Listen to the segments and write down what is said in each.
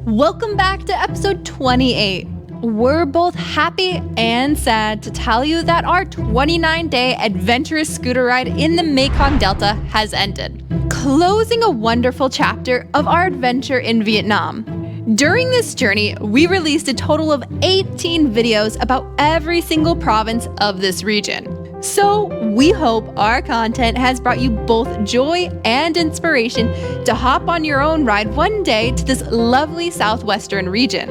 Welcome back to episode 28. We're both happy and sad to tell you that our 29-day adventurous scooter ride in the Mekong Delta has ended, closing a wonderful chapter of our adventure in Vietnam. During this journey, we released a total of 18 videos about every single province of this region. So we hope our content has brought you both joy and inspiration to hop on your own ride one day to this lovely southwestern region.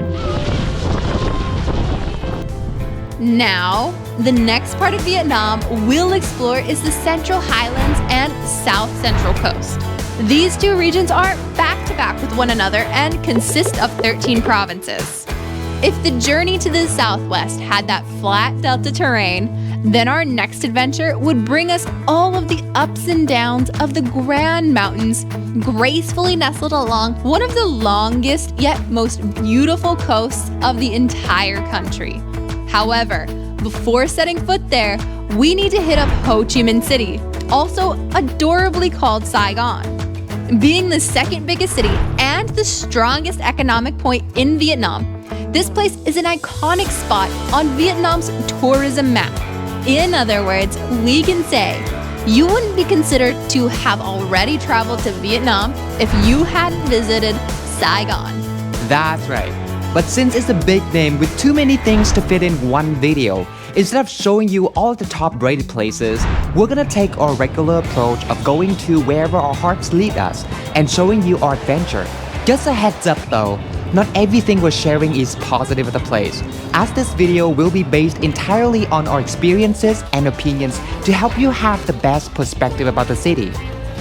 Now, the next part of Vietnam we'll explore is the Central Highlands and South Central Coast. These two regions are back-to-back with one another and consist of 13 provinces. If the journey to the southwest had that flat delta terrain, then our next adventure would bring us all of the ups and downs of the Grand Mountains, gracefully nestled along one of the longest yet most beautiful coasts of the entire country. However, before setting foot there, we need to hit up Ho Chi Minh City, also adorably called Saigon. Being the second biggest city and the strongest economic point in Vietnam, this place is an iconic spot on Vietnam's tourism map. In other words, we can say you wouldn't be considered to have already traveled to Vietnam if you hadn't visited Saigon. That's right. But since it's a big name with too many things to fit in one video, instead of showing you all the top-rated places, we're gonna take our regular approach of going to wherever our hearts lead us and showing you our adventure. Just a heads up though, not everything we're sharing is positive of the place, as this video will be based entirely on our experiences and opinions to help you have the best perspective about the city.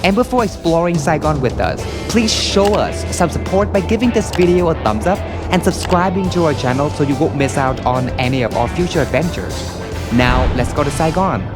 And before exploring Saigon with us, please show us some support by giving this video a thumbs up and subscribing to our channel so you won't miss out on any of our future adventures. Now, let's go to Saigon.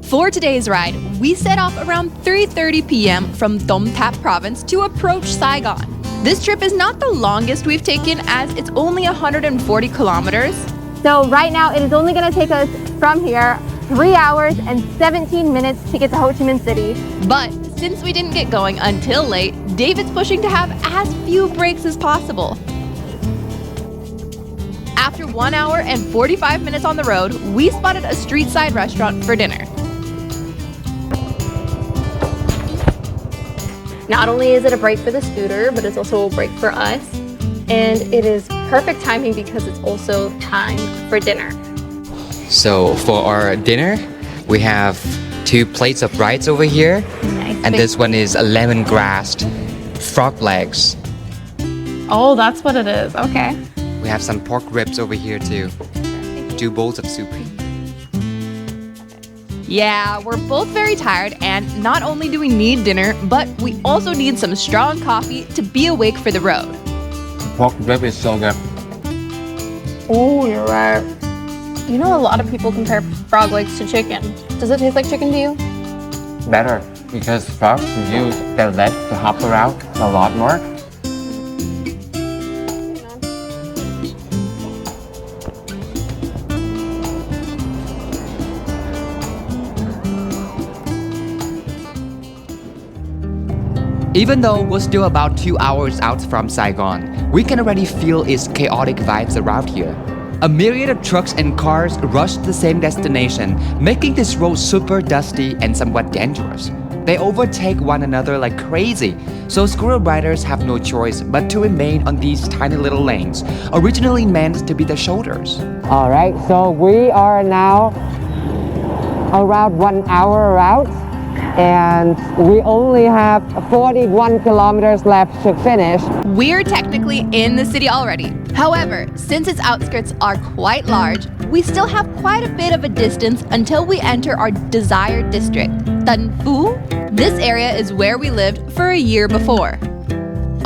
For today's ride, we set off around 3:30 p.m. from Tom Tháp province to approach Saigon. This trip is not the longest we've taken as it's only 140 kilometers. So right now it is only going to take us from here 3 hours and 17 minutes to get to Ho Chi Minh City. But since we didn't get going until late, David's pushing to have as few breaks as possible. After 1 hour and 45 minutes on the road, we spotted a street side restaurant for dinner. Not only is it a break for the scooter, but it's also a break for us. And it is perfect timing because it's also time for dinner. So for our dinner, we have 2 plates of rice over here. Nice. And this one is a lemongrass frog legs. Oh, that's what it is. Okay. We have some pork ribs over here too. 2 bowls of soup. Yeah, we're both very tired, and not only do we need dinner, but we also need some strong coffee to be awake for the road. Pork rib is so good. Oh, you're right. You know, a lot of people compare frog legs to chicken. Does it taste like chicken to you? Better, because frogs use their legs to hop around a lot more. Even though we're still about 2 hours out from Saigon, we can already feel its chaotic vibes around here. A myriad of trucks and cars rush to the same destination, making this road super dusty and somewhat dangerous. They overtake one another like crazy, so scooter riders have no choice but to remain on these tiny little lanes, originally meant to be the shoulders. Alright, so we are now around 1 hour out, and we only have 41 kilometers left to finish. We're technically in the city already. However, since its outskirts are quite large, we still have quite a bit of a distance until we enter our desired district, Tân Phú. This area is where we lived for a year before.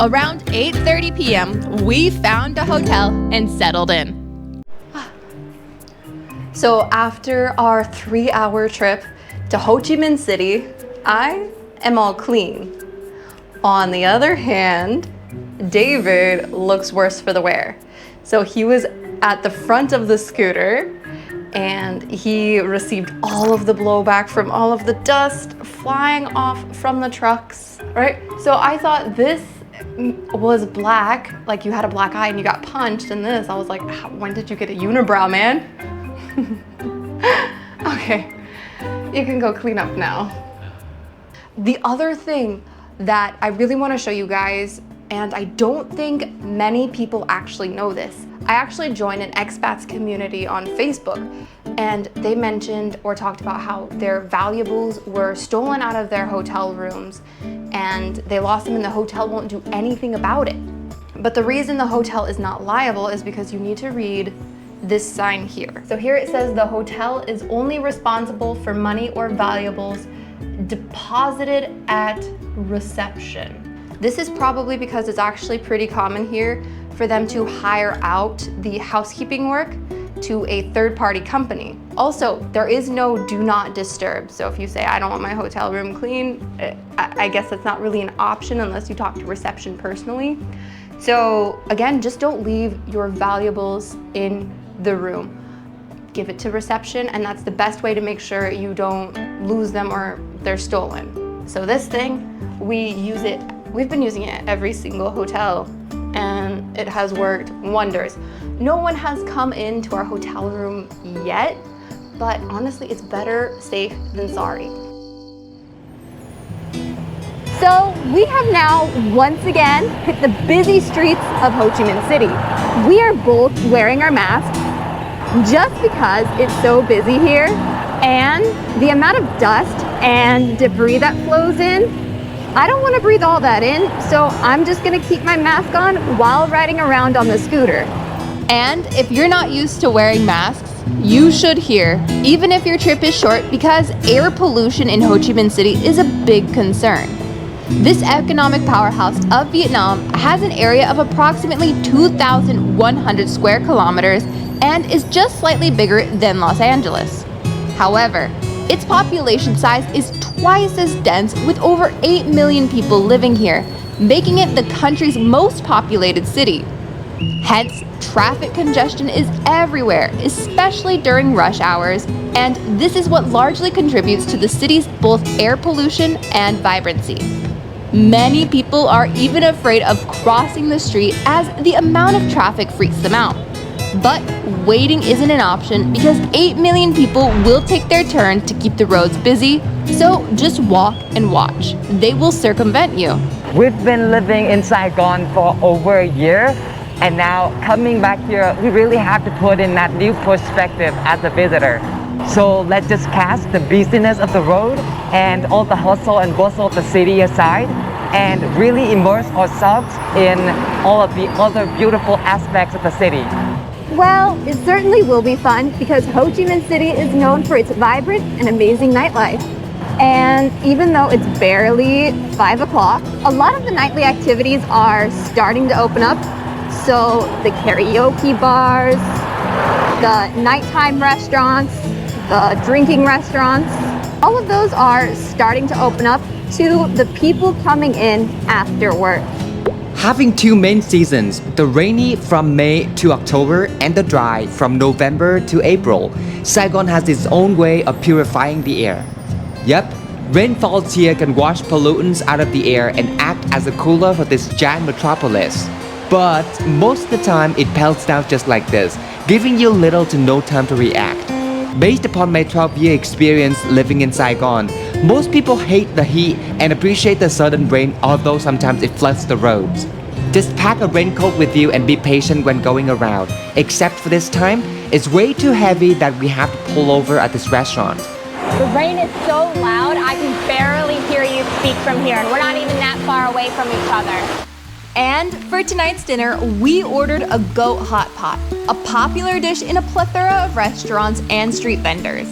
Around 8:30 p.m., we found a hotel and settled in. So after our 3-hour trip to Ho Chi Minh City, I am all clean. On the other hand, David looks worse for the wear. So he was at the front of the scooter and he received all of the blowback from all of the dust flying off from the trucks, right? So I thought this was black, like you had a black eye and you got punched, and this, I was like, when did you get a unibrow, man? Okay, you can go clean up now. The other thing that I really want to show you guys, and I don't think many people actually know this, I actually joined an expats community on Facebook, and they mentioned or talked about how their valuables were stolen out of their hotel rooms and they lost them and the hotel won't do anything about it. But the reason the hotel is not liable is because you need to read this sign here. So here it says the hotel is only responsible for money or valuables deposited at reception. This is probably because it's actually pretty common here for them to hire out the housekeeping work to a third-party company. Also, there is no do not disturb. So if you say, I don't want my hotel room clean, I guess that's not really an option unless you talk to reception personally. So again, just don't leave your valuables in the room. Give it to reception, and that's the best way to make sure you don't lose them or they're stolen. So this thing, we've been using it at every single hotel, and it has worked wonders. No one has come into our hotel room yet, but honestly, it's better safe than sorry. So we have now once again hit the busy streets of Ho Chi Minh City. We are both wearing our masks just because it's so busy here, and the amount of dust and debris that flows in, I don't want to breathe all that in, so I'm just going to keep my mask on while riding around on the scooter. And if you're not used to wearing masks, you should here, even if your trip is short, because air pollution in Ho Chi Minh City is a big concern. This economic powerhouse of Vietnam has an area of approximately 2,100 square kilometers and is just slightly bigger than Los Angeles. However, its population size is twice as dense, with over 8 million people living here, making it the country's most populated city. Hence, traffic congestion is everywhere, especially during rush hours, and this is what largely contributes to the city's both air pollution and vibrancy. Many people are even afraid of crossing the street as the amount of traffic freaks them out. But waiting isn't an option because 8 million people will take their turn to keep the roads busy, so just walk and watch. They will circumvent you. We've been living in Saigon for over a year, and now coming back here, we really have to put in that new perspective as a visitor. So let's just cast the busyness of the road and all the hustle and bustle of the city aside and really immerse ourselves in all of the other beautiful aspects of the city. Well, it certainly will be fun because Ho Chi Minh City is known for its vibrant and amazing nightlife. And even though it's barely 5 o'clock, a lot of the nightly activities are starting to open up. So the karaoke bars, the nighttime restaurants, the drinking restaurants, all of those are starting to open up to the people coming in after work. Having two main seasons, the rainy from May to October and the dry from November to April, Saigon has its own way of purifying the air. Yep, rainfalls here can wash pollutants out of the air and act as a cooler for this giant metropolis. But most of the time it pelts down just like this, giving you little to no time to react. Based upon my 12-year experience living in Saigon, most people hate the heat and appreciate the sudden rain, although sometimes it floods the roads. Just pack a raincoat with you and be patient when going around. Except for this time, it's way too heavy that we have to pull over at this restaurant. The rain is so loud, I can barely hear you speak from here, and we're not even that far away from each other. And for tonight's dinner, we ordered a goat hot pot, a popular dish in a plethora of restaurants and street vendors.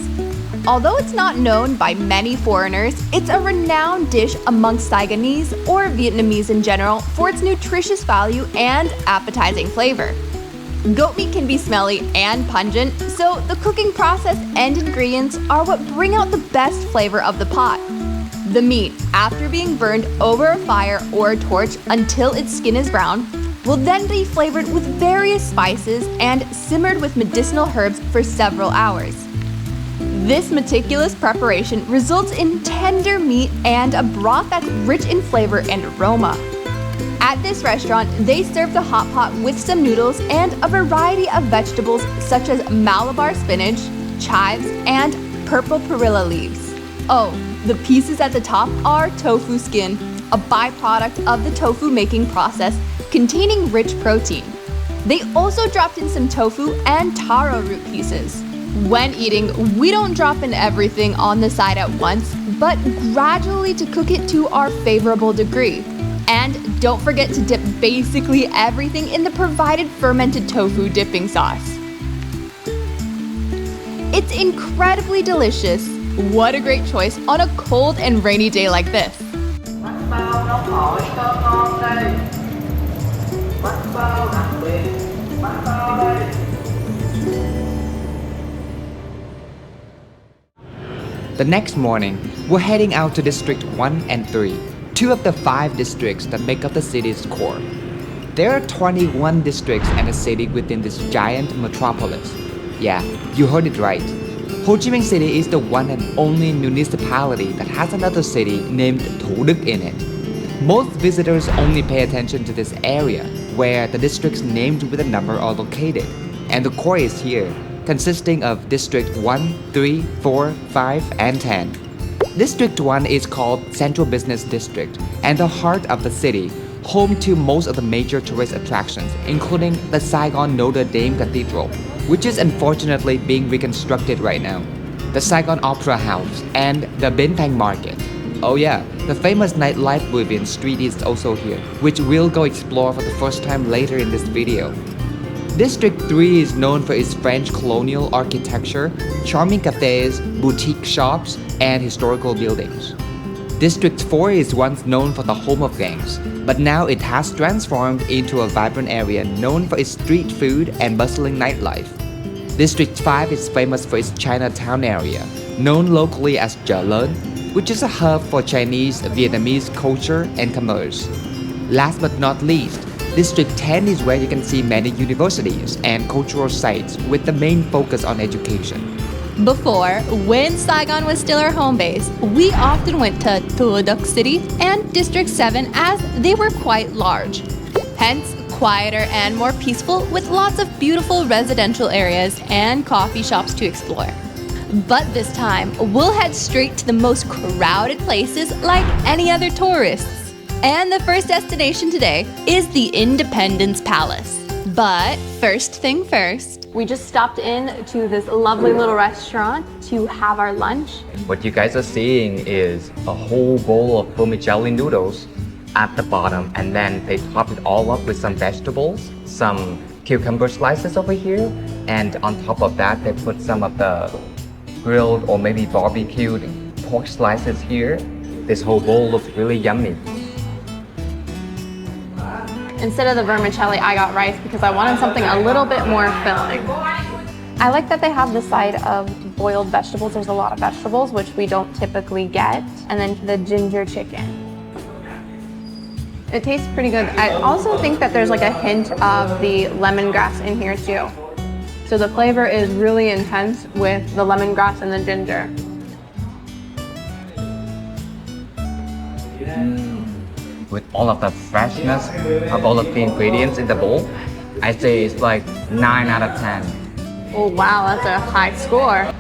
Although it's not known by many foreigners, it's a renowned dish amongst Saigonese or Vietnamese in general for its nutritious value and appetizing flavor. Goat meat can be smelly and pungent, so the cooking process and ingredients are what bring out the best flavor of the pot. The meat, after being burned over a fire or a torch until its skin is brown, will then be flavored with various spices and simmered with medicinal herbs for several hours. This meticulous preparation results in tender meat and a broth that's rich in flavor and aroma. At this restaurant, they serve the hot pot with some noodles and a variety of vegetables such as Malabar spinach, chives, and purple perilla leaves. Oh, the pieces at the top are tofu skin, a byproduct of the tofu making process containing rich protein. They also dropped in some tofu and taro root pieces. When eating, we don't drop in everything on the side at once, but gradually to cook it to our favorable degree. And don't forget to dip basically everything in the provided fermented tofu dipping sauce. It's incredibly delicious. What a great choice on a cold and rainy day like this. The next morning, we're heading out to District 1 and 3, two of the 5 districts that make up the city's core. There are 21 districts and a city within this giant metropolis. Yeah, you heard it right. Ho Chi Minh City is the one and only municipality that has another city named Thủ Đức in it. Most visitors only pay attention to this area, where the districts named with a number are located. And the core is here, consisting of District 1, 3, 4, 5, and 10. District 1 is called Central Business District and the heart of the city, home to most of the major tourist attractions, including the Saigon Notre Dame Cathedral, which is unfortunately being reconstructed right now, the Saigon Opera House, and the Bến Thành Market. Oh yeah, the famous nightlife Bouvian Street is also here, which we'll go explore for the first time later in this video. District 3 is known for its French colonial architecture, charming cafes, boutique shops, and historical buildings. District 4 is once known for the home of gangs, but now it has transformed into a vibrant area known for its street food and bustling nightlife. District 5 is famous for its Chinatown area, known locally as Chợ Lớn, which is a hub for Chinese, Vietnamese culture and commerce. Last but not least, District 10 is where you can see many universities and cultural sites with the main focus on education. Before, when Saigon was still our home base, we often went to Thủ Đức City and District 7 as they were quite large. Hence, quieter and more peaceful with lots of beautiful residential areas and coffee shops to explore. But this time, we'll head straight to the most crowded places like any other tourists. And the first destination today is the Independence Palace. But first thing first, we just stopped in to this lovely little restaurant to have our lunch. What you guys are seeing is a whole bowl of vermicelli noodles at the bottom, and then they top it all up with some vegetables, some cucumber slices over here, and on top of that they put some of the grilled or maybe barbecued pork slices here. This whole bowl looks really yummy. Instead of the vermicelli, I got rice because I wanted something a little bit more filling. I like that they have the side of boiled vegetables. There's a lot of vegetables, which we don't typically get. And then the ginger chicken. It tastes pretty good. I also think that there's like a hint of the lemongrass in here too. So the flavor is really intense with the lemongrass and the ginger. With all of the freshness of all of the ingredients in the bowl, I say it's like 9 out of 10. Oh wow, that's a high score.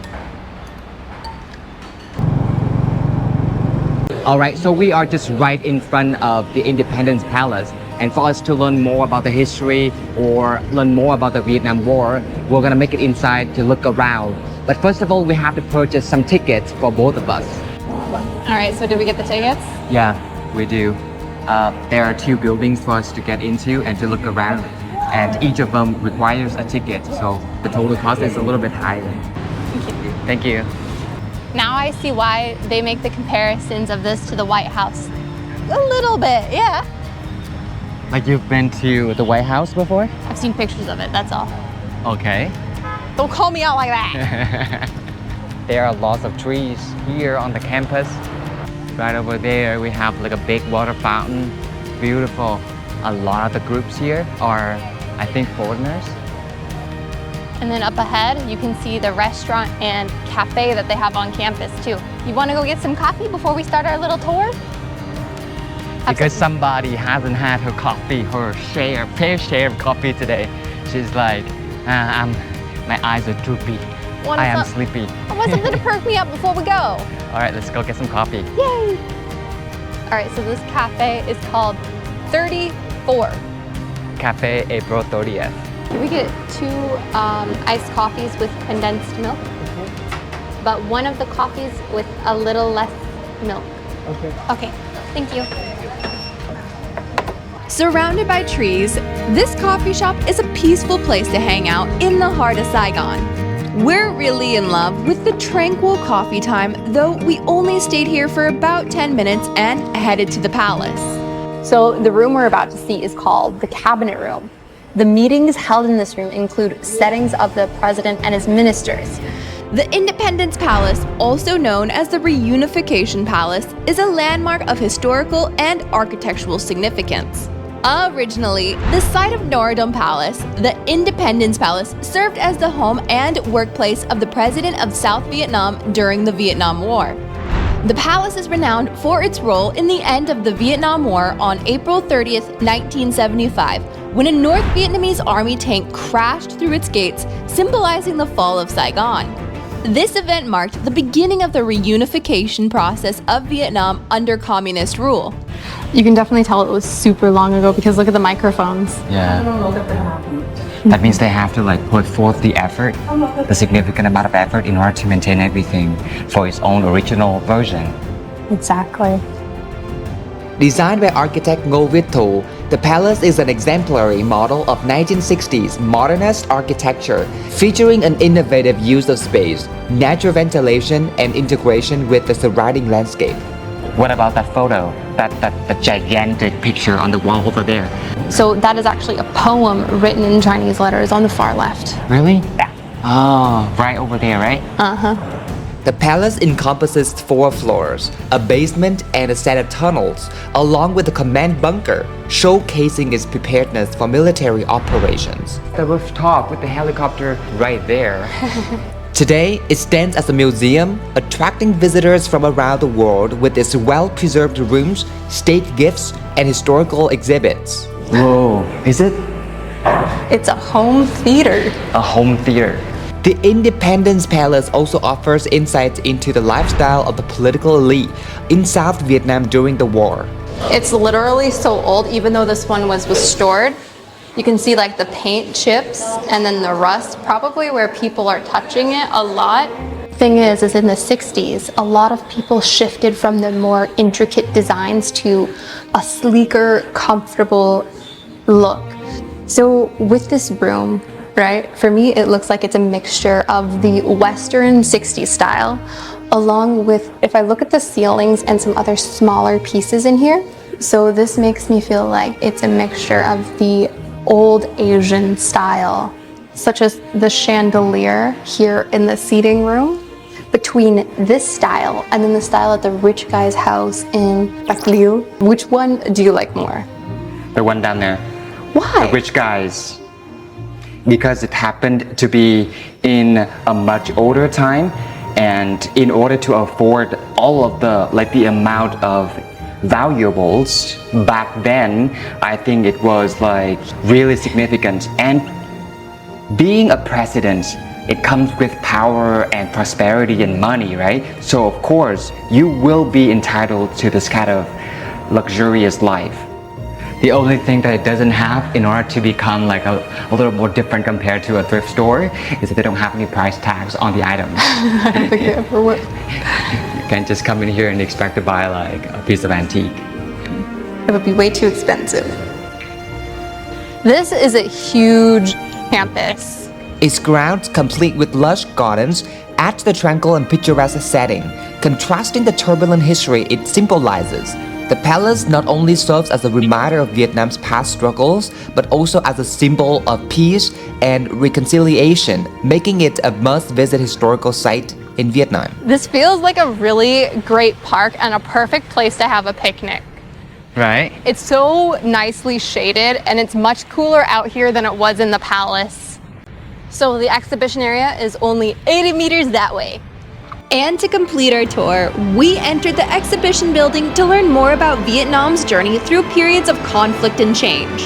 Alright, so we are just right in front of the Independence Palace. And for us to learn more about the history or learn more about the Vietnam War, we're gonna make it inside to look around. But first of all, we have to purchase some tickets for both of us. All right, so did we get the tickets? Yeah, we do. There are 2 buildings for us to get into and to look around, and each of them requires a ticket, so the total cost is a little bit higher. Thank you. Now I see why they make the comparisons of this to the White House. A little bit, yeah. Like you've been to the White House before? I've seen pictures of it, that's all. Okay. Don't call me out like that. There are lots of trees here on the campus. Right over there, we have like a big water fountain. Beautiful. a lot of the groups here are, I think, foreigners. And then up ahead, you can see the restaurant and cafe that they have on campus too. You want to go get some coffee before we start our little tour? Because somebody hasn't had her coffee, her fair share of coffee today. She's like, my eyes are droopy. I am sleepy. I want something to perk me up before we go. All right, let's go get some coffee. Yay! All right, so this cafe is called 34. Cafe April 30th. Can we get 2 iced coffees with condensed milk? But one of the coffees with a little less milk. Okay, thank you. Surrounded by trees, this coffee shop is a peaceful place to hang out in the heart of Saigon. We're really in love with the tranquil coffee time, though we only stayed here for about 10 minutes and headed to the palace. So the room we're about to see is called the Cabinet Room. The meetings held in this room include settings of the president and his ministers. The Independence Palace, also known as the Reunification Palace, is a landmark of historical and architectural significance. Originally, the site of Norodom Palace, the Independence Palace served as the home and workplace of the President of South Vietnam during the Vietnam War. The palace is renowned for its role in the end of the Vietnam War on April 30th, 1975, when a North Vietnamese army tank crashed through its gates, symbolizing the fall of Saigon. This event marked the beginning of the reunification process of Vietnam under communist rule. You can definitely tell it was super long ago because look at the microphones. Yeah. That means they have to like put forth the effort, the significant amount of effort in order to maintain everything for its own original version. Exactly. Designed by architect Ngô Viết Thu, the palace is an exemplary model of 1960s modernist architecture, featuring an innovative use of space, natural ventilation, and integration with the surrounding landscape. What about that photo? That gigantic picture on the wall over there? So that is actually a poem written in Chinese letters on the far left. Really? Yeah. Oh, right over there, right? The palace encompasses 4 floors, a basement, and a set of tunnels, along with a command bunker, showcasing its preparedness for military operations. The rooftop with the helicopter right there. Today, it stands as a museum, attracting visitors from around the world with its well-preserved rooms, state gifts, and historical exhibits. Whoa, is it? It's a home theater. A home theater. The Independence Palace also offers insights into the lifestyle of the political elite in South Vietnam during the war. It's literally so old, even though this one was restored. You can see like the paint chips and then the rust, probably where people are touching it a lot. Thing is in the 60s, a lot of people shifted from the more intricate designs to a sleeker, comfortable look. So with this room, right, for me it looks like it's a mixture of the Western 60s style, along with, if I look at the ceilings and some other smaller pieces in here, so this makes me feel like it's a mixture of the old Asian style, such as the chandelier here in the seating room, between this style and then the style at the rich guy's house in Bạch Liêu. Which one do you like more? The one down there. Why? The rich guys. Because it happened to be in a much older time, and in order to afford all of the amount of valuables back then, I think it was like really significant. And being a president, it comes with power and prosperity and money, right? So of course you will be entitled to this kind of luxurious life. The only thing that it doesn't have in order to become like a little more different compared to a thrift store is that they don't have any price tags on the items. I don't think they ever would. You can't just come in here and expect to buy like a piece of antique. It would be way too expensive. This is a huge campus. Its grounds, complete with lush gardens, add to the tranquil and picturesque setting, contrasting the turbulent history it symbolizes. The palace not only serves as a reminder of Vietnam's past struggles, but also as a symbol of peace and reconciliation, making it a must-visit historical site in Vietnam. This feels like a really great park and a perfect place to have a picnic. Right? It's so nicely shaded and it's much cooler out here than it was in the palace. So the exhibition area is only 80 meters that way. And to complete our tour, we entered the exhibition building to learn more about Vietnam's journey through periods of conflict and change.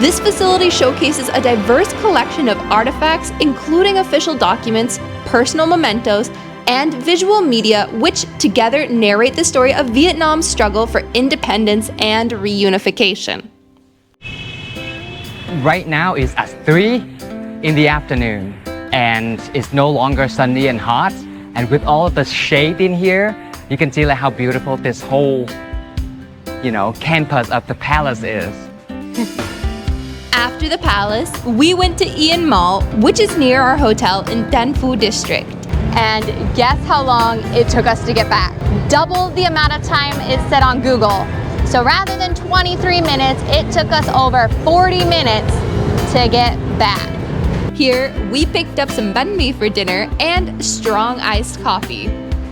This facility showcases a diverse collection of artifacts, including official documents, personal mementos, and visual media, which together narrate the story of Vietnam's struggle for independence and reunification. Right now it's at 3 in the afternoon and it's no longer sunny and hot. And with all of the shade in here, you can see like how beautiful this whole, campus of the palace is. After the palace, we went to Ian Mall, which is near our hotel in Tan Phu district. And guess how long it took us to get back? Double the amount of time it said on Google. So rather than 23 minutes, it took us over 40 minutes to get back. Here, we picked up some banh mi for dinner and strong iced coffee.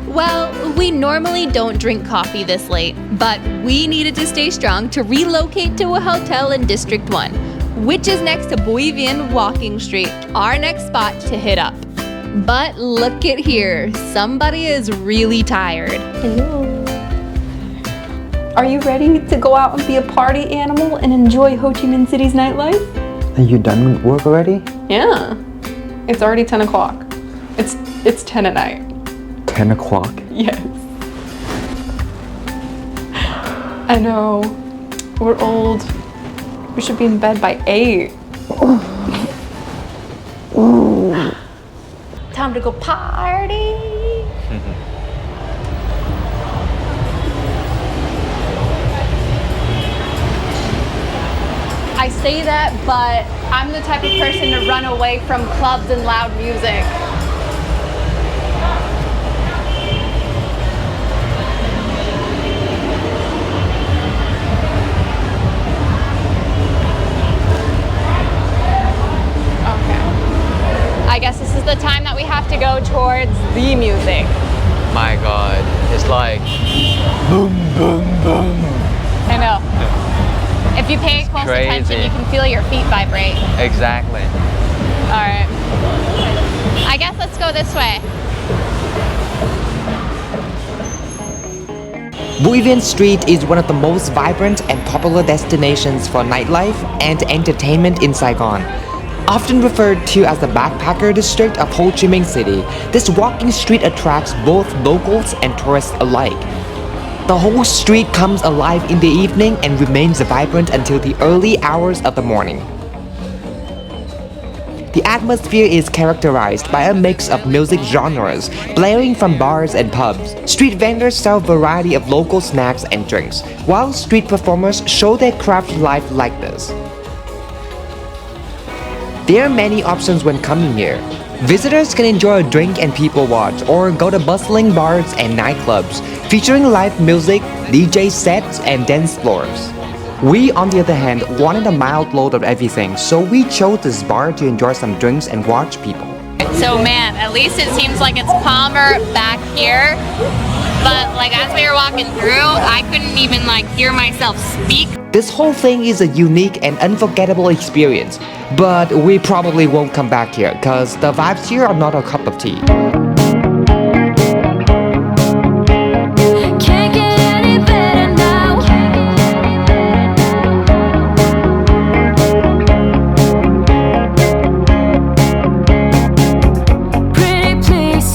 Well, we normally don't drink coffee this late, but we needed to stay strong to relocate to a hotel in District 1, which is next to Bui Vien Walking Street, our next spot to hit up. But look at here, somebody is really tired. Hello. Are you ready to go out and be a party animal and enjoy Ho Chi Minh City's nightlife? Are you done with work already? Yeah. It's already 10 o'clock. It's 10 at night. 10 o'clock? Yes. I know. We're old. We should be in bed by 8. Time to go party. I say that, but I'm the type of person to run away from clubs and loud music. I guess this is the time that we have to go towards the music. My God, it's like boom, boom, boom. I know. If you pay close attention, you can feel your feet vibrate. Exactly. All right. I guess let's go this way. Bui Vien Street is one of the most vibrant and popular destinations for nightlife and entertainment in Saigon. Often referred to as the backpacker district of Ho Chi Minh City, this walking street attracts both locals and tourists alike. The whole street comes alive in the evening and remains vibrant until the early hours of the morning. The atmosphere is characterized by a mix of music genres, blaring from bars and pubs. Street vendors sell a variety of local snacks and drinks, while street performers show their craft live like this. There are many options when coming here. Visitors can enjoy a drink and people watch, or go to bustling bars and nightclubs, featuring live music, DJ sets, and dance floors. We, on the other hand, wanted a mild load of everything, so we chose this bar to enjoy some drinks and watch people. So man, at least it seems like it's calmer back here. But like as we were walking through, I couldn't even hear myself speak. This whole thing is a unique and unforgettable experience, but we probably won't come back here, cause the vibes here are not a cup of tea. Can't get any better now. Pretty please,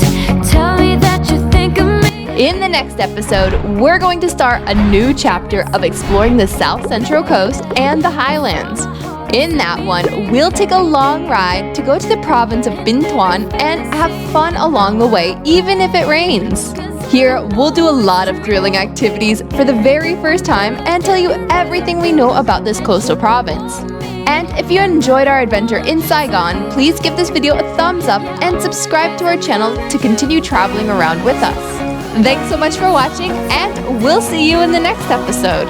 tell me that you think of me. In the next episode, we're going to start a new chapter of exploring the South Central Coast and the Highlands. In that one, we'll take a long ride to go to the province of Binh Thuan and have fun along the way, even if it rains. Here, we'll do a lot of thrilling activities for the very first time and tell you everything we know about this coastal province. And if you enjoyed our adventure in Saigon, please give this video a thumbs up and subscribe to our channel to continue traveling around with us. Thanks so much for watching, and we'll see you in the next episode.